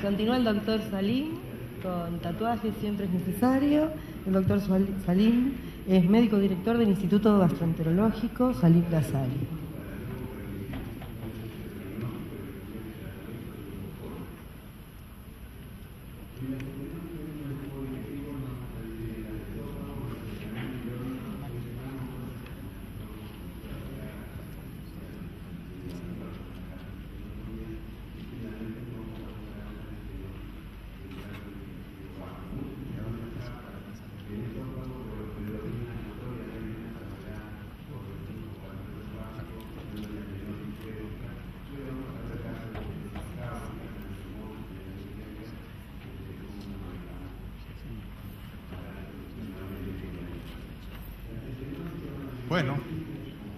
continúa el doctor Salim con tatuajes siempre es necesario. El doctor Salim es médico director del Instituto Gastroenterológico Salim Ghazali. Bueno,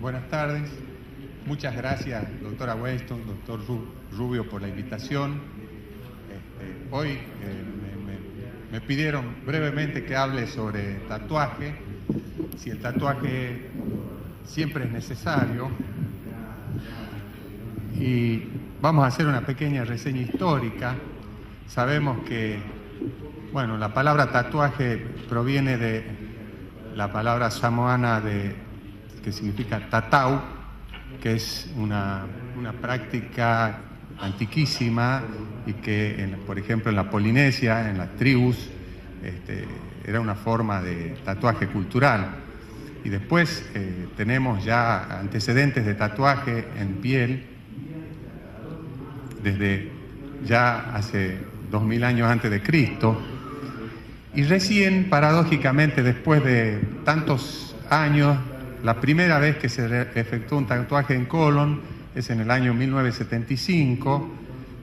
buenas tardes. Muchas gracias, doctora Weston, doctor Rubio, por la invitación. Hoy me pidieron brevemente que hable sobre tatuaje, si el tatuaje siempre es necesario. Y vamos a hacer una pequeña reseña histórica. Sabemos que, bueno, la palabra tatuaje proviene de la palabra samoana que significa tatau, que es una práctica antiquísima y que, por ejemplo, en la Polinesia, en las tribus, era una forma de tatuaje cultural. Y después tenemos ya antecedentes de tatuaje en piel desde ya hace 2000 años antes de Cristo. Y recién, paradójicamente, después de tantos años, la primera vez que se efectuó un tatuaje en colon es en el año 1975,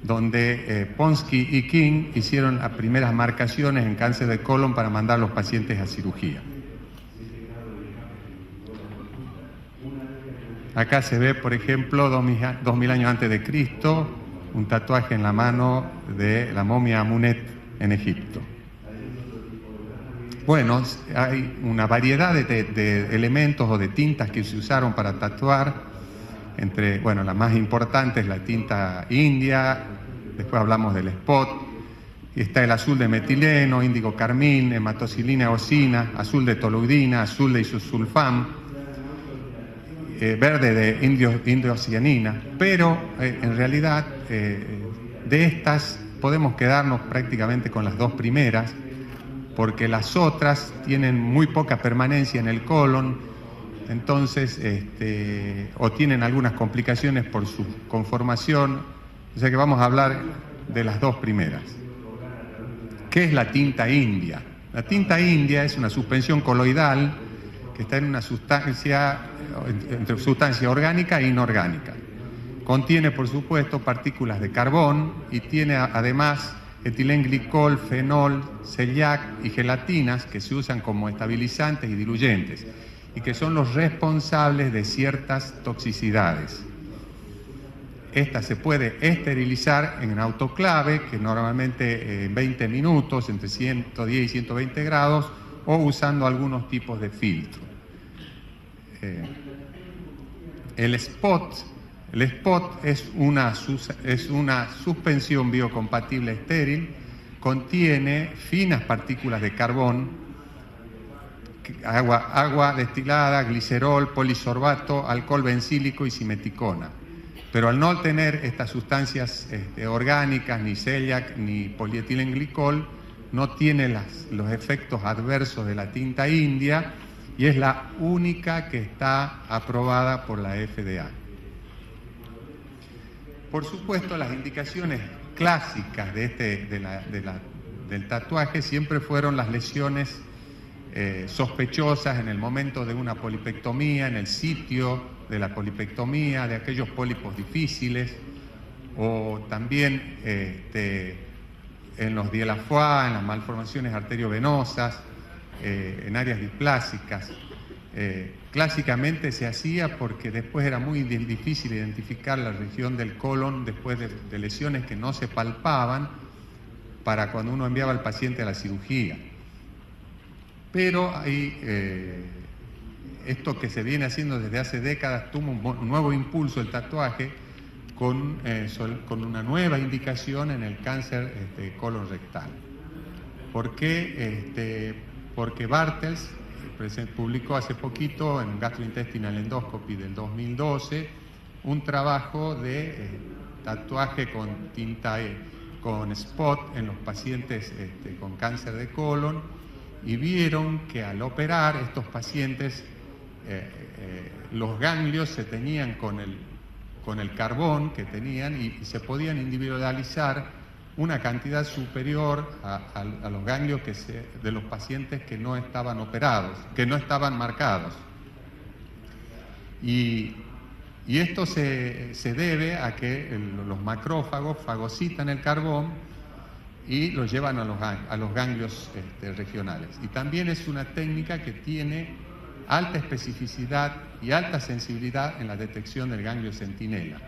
donde Ponsky y King hicieron las primeras marcaciones en cáncer de colon para mandar a los pacientes a cirugía. Acá se ve, por ejemplo, 2000 años antes de Cristo, un tatuaje en la mano de la momia Amunet en Egipto. Bueno, hay una variedad de elementos o de tintas que se usaron para tatuar. Entre, bueno, la más importante es la tinta india, después hablamos del spot, está el azul de metileno, índigo carmín, hematocilina eosina, azul de toluidina, azul de isosulfam, verde de indocianina, pero en realidad de estas podemos quedarnos prácticamente con las dos primeras, porque las otras tienen muy poca permanencia en el colon, entonces, o tienen algunas complicaciones por su conformación, o sea que vamos a hablar de las dos primeras. ¿Qué es la tinta india? La tinta india es una suspensión coloidal que está en una sustancia, entre sustancia orgánica e inorgánica. Contiene, por supuesto, partículas de carbón y tiene además etilenglicol, fenol, celiac y gelatinas que se usan como estabilizantes y diluyentes y que son los responsables de ciertas toxicidades. Esta se puede esterilizar en autoclave, que normalmente en 20 minutos, entre 110 y 120 grados, o usando algunos tipos de filtro. El spot es una suspensión biocompatible estéril, contiene finas partículas de carbón, agua destilada, glicerol, polisorbato, alcohol bencílico y simeticona. Pero al no tener estas sustancias orgánicas, ni celiac, ni polietilenglicol, no tiene los efectos adversos de la tinta india y es la única que está aprobada por la FDA. Por supuesto, las indicaciones clásicas del tatuaje siempre fueron las lesiones sospechosas en el momento de una polipectomía, en el sitio de la polipectomía, de aquellos pólipos difíciles, o también en los Dielafoy, en las malformaciones arteriovenosas, en áreas displásicas. Clásicamente se hacía porque después era muy difícil identificar la región del colon después de lesiones que no se palpaban para cuando uno enviaba al paciente a la cirugía. Pero esto que se viene haciendo desde hace décadas tuvo un nuevo impulso, el tatuaje, con una nueva indicación en el cáncer colon rectal. ¿Por qué? Porque Bartels publicó hace poquito en Gastrointestinal Endoscopy del 2012 un trabajo de tatuaje con tinta con spot en los pacientes con cáncer de colon, y vieron que al operar estos pacientes los ganglios se tenían con el carbón que tenían y se podían individualizar una cantidad superior a los ganglios de los pacientes que no estaban operados, que no estaban marcados. Y esto se debe a que los macrófagos fagocitan el carbón y lo llevan a los ganglios regionales. Y también es una técnica que tiene alta especificidad y alta sensibilidad en la detección del ganglio centinela.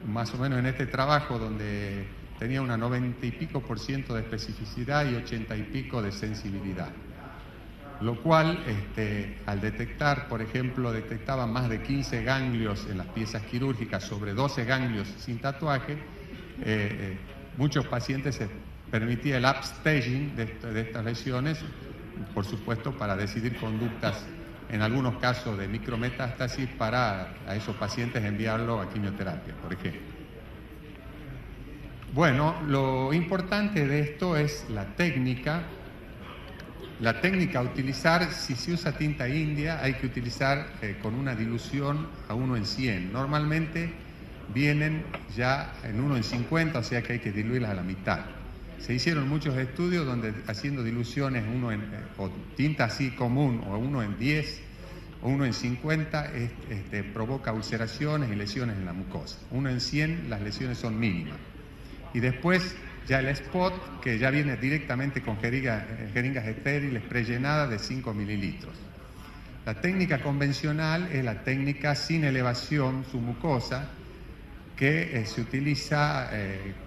Más o menos en este trabajo, donde tenía una 90 y pico % de especificidad y 80 y pico de sensibilidad. Lo cual, al detectar, por ejemplo, detectaba más de 15 ganglios en las piezas quirúrgicas sobre 12 ganglios sin tatuaje, muchos pacientes se permitía el upstaging de estas lesiones, por supuesto, para decidir conductas, en algunos casos de micrometástasis, para a esos pacientes enviarlo a quimioterapia, por ejemplo. Bueno, lo importante de esto es la técnica. La técnica a utilizar: si se usa tinta india, hay que utilizar con una dilución a 1:100. Normalmente vienen ya en 1:50, o sea que hay que diluirlas a la mitad. Se hicieron muchos estudios donde, haciendo diluciones o tinta así común, o 1:10 o 1:50, provoca ulceraciones y lesiones en la mucosa. 1:100 las lesiones son mínimas. Y después ya el spot, que ya viene directamente con jeringas estériles prellenadas de 5 mililitros. La técnica convencional es la técnica sin elevación submucosa, que se utiliza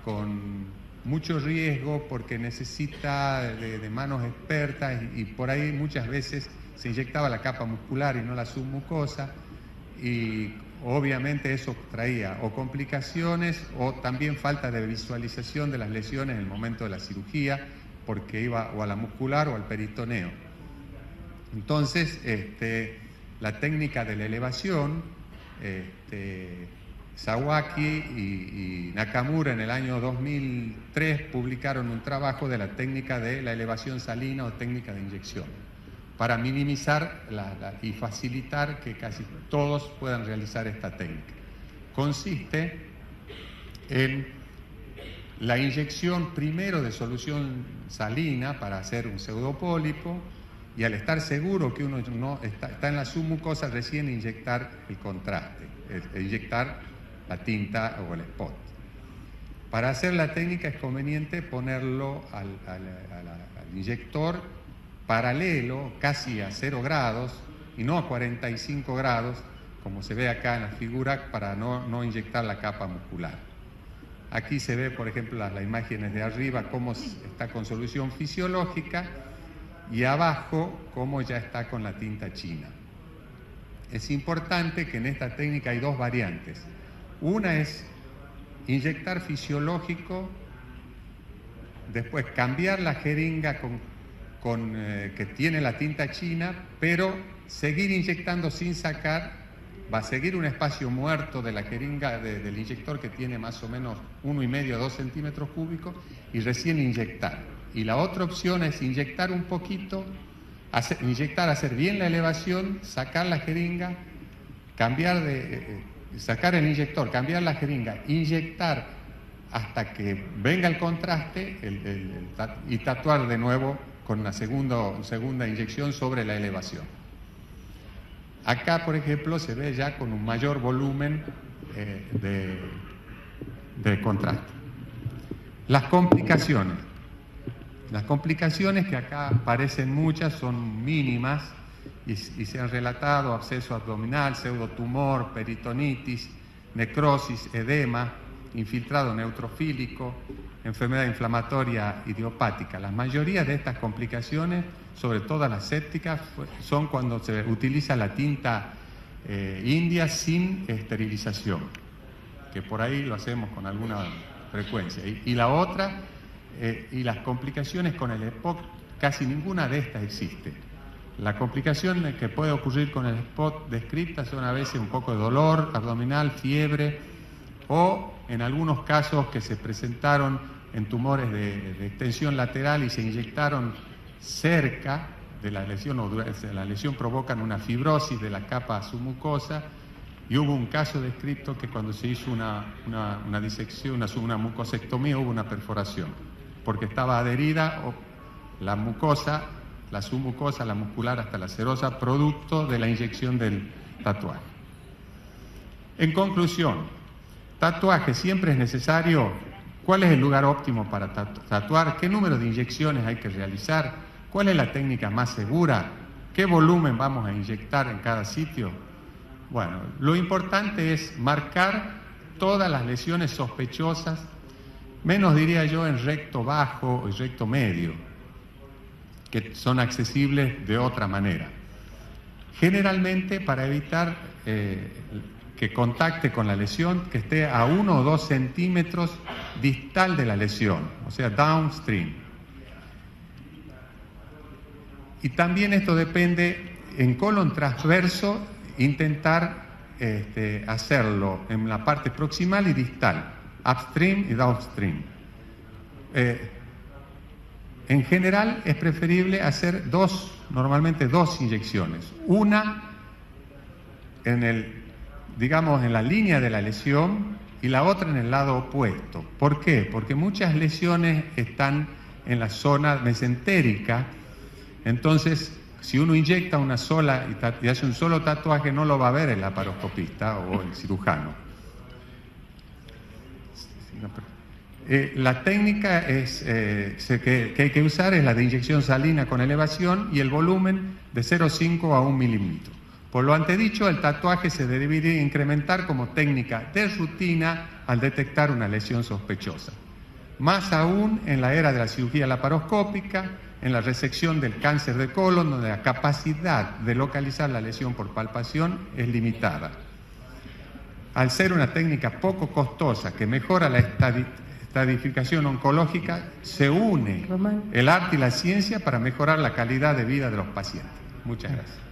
con mucho riesgo porque necesita de manos expertas, y por ahí muchas veces se inyectaba la capa muscular y no la submucosa, y obviamente eso traía o complicaciones o también falta de visualización de las lesiones en el momento de la cirugía, porque iba o a la muscular o al peritoneo. Entonces, la técnica de la elevación, Sawaki y Nakamura en el año 2003 publicaron un trabajo de la técnica de la elevación salina o técnica de inyección, para minimizar y facilitar que casi todos puedan realizar esta técnica. Consiste en la inyección primero de solución salina para hacer un pseudopólipo, y al estar seguro que uno no está en la submucosa, recién inyectar el contraste, inyectar la tinta o el spot. Para hacer la técnica es conveniente ponerlo al inyector paralelo, casi a 0 grados y no a 45 grados, como se ve acá en la figura, para no inyectar la capa muscular. Aquí se ve, por ejemplo, las imágenes de arriba, cómo está con solución fisiológica, y abajo cómo ya está con la tinta china. Es importante que en esta técnica hay dos variantes. Una es inyectar fisiológico, después cambiar la jeringa que tiene la tinta china, pero seguir inyectando sin sacar. Va a seguir un espacio muerto de la jeringa del inyector, que tiene más o menos 1,5 a 2 centímetros cúbicos, y recién inyectar. Y la otra opción es inyectar un poquito, hacer bien la elevación, sacar la jeringa, sacar el inyector, cambiar la jeringa, inyectar hasta que venga el contraste y tatuar de nuevo con una segunda inyección sobre la elevación. Acá, por ejemplo, se ve ya con un mayor volumen de contraste. Las complicaciones. Las complicaciones, que acá aparecen muchas, son mínimas y se han relatado: absceso abdominal, pseudotumor, peritonitis, necrosis, edema, infiltrado neutrofílico, enfermedad inflamatoria idiopática. La mayoría de estas complicaciones, sobre todo las sépticas, son cuando se utiliza la tinta india sin esterilización. que por ahí lo hacemos con alguna frecuencia. Y la otra, y las complicaciones con el EPOC, casi ninguna de estas existe. La complicación que puede ocurrir con el EPOC descrita son a veces un poco de dolor abdominal, fiebre, o en algunos casos que se presentaron en tumores de extensión lateral y se inyectaron cerca de la lesión, o la lesión provocan una fibrosis de la capa submucosa, y hubo un caso descrito que cuando se hizo una disección, una mucosectomía, hubo una perforación, porque estaba adherida la mucosa, la submucosa, la muscular hasta la serosa, producto de la inyección del tatuaje. En conclusión, tatuaje siempre es necesario. ¿Cuál es el lugar óptimo para tatuar? ¿Qué número de inyecciones hay que realizar? ¿Cuál es la técnica más segura? ¿Qué volumen vamos a inyectar en cada sitio? Bueno, lo importante es marcar todas las lesiones sospechosas, menos diría yo en recto bajo y recto medio, que son accesibles de otra manera. Generalmente para evitar que contacte con la lesión, que esté a 1 o 2 centímetros distal de la lesión, o sea, downstream. Y también esto depende, en colon transverso, intentar hacerlo en la parte proximal y distal, upstream y downstream. En general es preferible hacer normalmente dos inyecciones. Una en la línea de la lesión y la otra en el lado opuesto. ¿Por qué? Porque muchas lesiones están en la zona mesentérica, entonces si uno inyecta una sola y hace un solo tatuaje, no lo va a ver el laparoscopista o el cirujano. La técnica que hay que usar es la de inyección salina con elevación y el volumen de 0,5 a 1 milímetro. Por lo antedicho, el tatuaje se debería incrementar como técnica de rutina al detectar una lesión sospechosa. Más aún en la era de la cirugía laparoscópica, en la resección del cáncer de colon, donde la capacidad de localizar la lesión por palpación es limitada. Al ser una técnica poco costosa que mejora la estratificación oncológica, se une el arte y la ciencia para mejorar la calidad de vida de los pacientes. Muchas gracias.